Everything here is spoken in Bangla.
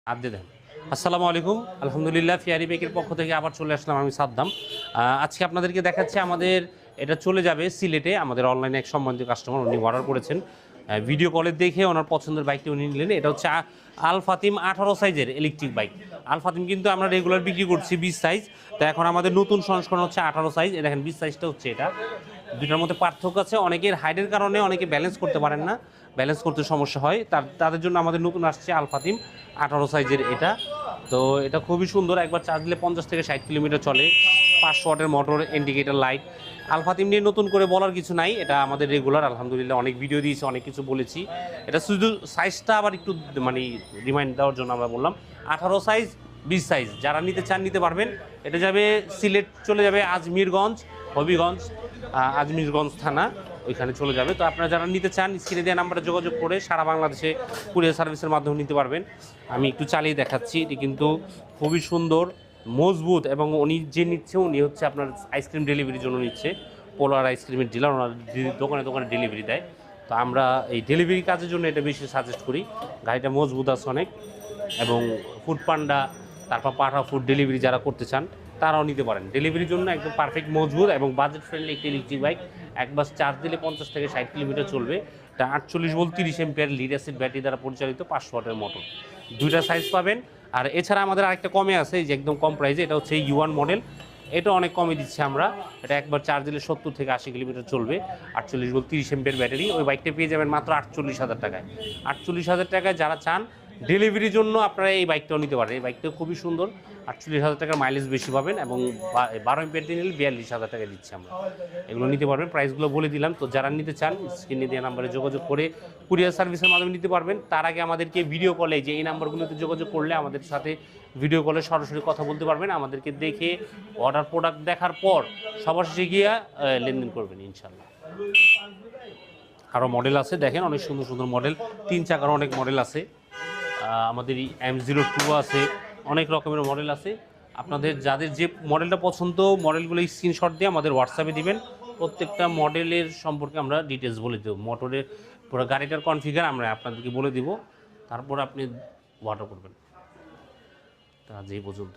হাত দিয়ে দেন। আসসালামু আলাইকুম, আলহামদুলিল্লাহ ফিয়ারি বাইকের পক্ষ থেকে আবার চলে আসলাম আমি সাদ্দাম। আজকে আপনাদেরকে দেখাচ্ছি আমাদের এটা চলে যাবে সিলেটে। আমাদের অনলাইনে এক সম্বন্ধিত কাস্টমার উনি অর্ডার করেছেন, ভিডিও কলে দেখে ওনার পছন্দের বাইকটি উনি নিলেন। এটা হচ্ছে আল ফাতিম 18 সাইজের ইলেকট্রিক বাইক। আল ফাতিম কিন্তু আমরা রেগুলার বিক্রি করছি 20 সাইজ, তো এখন আমাদের নতুন সংস্করণ হচ্ছে 18 সাইজ। দেখেন 20 সাইজটা হচ্ছে এটা, দুটার মধ্যে পার্থক্য আছে। অনেকের হাইটের কারণে অনেকে ব্যালেন্স করতে পারেন না, ব্যালেন্স করতে সমস্যা হয়, তাদের জন্য আমাদের নতুন আসছে আল ফাতিম 18 সাইজের এটা। তো এটা খুবই সুন্দর, একবার চার্জ দিলে 50 থেকে 60 কিলোমিটার চলে। 500 ওয়াটের মোটর, ইন্ডিকেটর লাইট। আল ফাতিম নিয়ে নতুন করে বলার কিছু নাই, এটা আমাদের রেগুলার, আলহামদুলিল্লাহ অনেক ভিডিও দিয়েছি, অনেক কিছু বলেছি। এটা শুধু সাইজটা আবার একটু মানে রিমাইন্ড দেওয়ার জন্য আমরা বললাম 18 সাইজ 20 সাইজ। যারা নিতে চান নিতে পারবেন। এটা যাবে সিলেট, চলে যাবে আজমিরগঞ্জ, হবিগঞ্জ, আজমিরগঞ্জ থানা, ওইখানে চলে যাবে। তো আপনারা যারা নিতে চান স্ক্রিনে দেওয়া নাম্বারে যোগাযোগ করে সারা বাংলাদেশে কুরিয়ার সার্ভিসের মাধ্যমে নিতে পারবেন। আমি একটু চালিয়ে দেখাচ্ছি। এটি কিন্তু খুবই সুন্দর, মজবুত, এবং উনি যে নিচ্ছে উনি হচ্ছে আপনার আইসক্রিম ডেলিভারির জন্য নিচ্ছে। পোলার আইসক্রিমের ডিলার, ওনার দোকানে দোকানে ডেলিভারি দেয়। তো আমরা এই ডেলিভারি কাজের জন্য এটা বেশি সাজেস্ট করি। গাড়িটা মজবুত আছে অনেক, এবং ফুড পান্ডা, তারপর পাঠা ফুড ডেলিভারি যারা করতে চান তারাও নিতে পারেন। ডেলিভারির জন্য একদম পারফেক্ট, মজবুত এবং বাজেট ফ্রেন্ডলি একটি ইলেকট্রিক বাইক। একবার চার্জ দিলে 50 থেকে 60 কিলোমিটার চলবে। এটা 48 volt 30 ampere lead acid battery দ্বারা পরিচালিত 500 ওয়াটের মোটর। দুইটা সাইজ পাবেন। আর এছাড়া আমাদের আরেকটা কমে আছে, এই যে একদম কম প্রাইসে, এটা হচ্ছে U1 মডেল। এটা অনেক কমে দিচ্ছি আমরা। এটা একবার চার্জ দিলে 70 থেকে 80 কিলোমিটার চলবে। 48 ভোল্ট 30 এম্পিয়ার ব্যাটারি। ওই বাইকটা পেয়ে যাবেন মাত্র 48,000 টাকায়। 48,000 টাকায় যারা চান ডেলিভারির জন্য আপনারা এই বাইকটাও নিতে পারেন। এই বাইকটাও খুবই সুন্দর, 48,000 টাকার মাইলেজ বেশি পাবেন, এবং 12 এম্পিয়ার দিয়ে নিলে 42,000 টাকা দিচ্ছি আমরা। এগুলো নিতে পারবেন, প্রাইসগুলো বলে দিলাম। তো যারা নিতে চান স্ক্রিনে দেওয়া নাম্বারে যোগাযোগ করে কুরিয়ার সার্ভিসের মাধ্যমে নিতে পারবেন। তার আগে আমাদেরকে ভিডিও কলে, যে এই নাম্বারগুলোতে যোগাযোগ করলে আমাদের সাথে ভিডিও কলে সরাসরি কথা বলতে পারবেন। আমাদেরকে দেখে অর্ডার প্রোডাক্ট দেখার পর সবার শেষে গিয়ে লেনদেন করবেন ইনশাল্লাহ। আরও মডেল আছে, দেখেন অনেক সুন্দর সুন্দর মডেল, 3 চাকার অনেক মডেল আছে। আমাদের M02 আছে, অনেক রকমের মডেল আছে। আপনাদের যাদের যে মডেলটা পছন্দ, মডেলগুলো স্ক্রিনশট দিয়ে আমাদের হোয়াটসঅ্যাপে দিবেন। প্রত্যেকটা মডেলের সম্পর্কে আমরা ডিটেলস বলে দেবো। মোটরের পুরো গাড়িটার কনফিগার আমরা আপনাদেরকে বলে দিব, তারপর আপনি অর্ডার করবেন। তা আজ এই পর্যন্ত।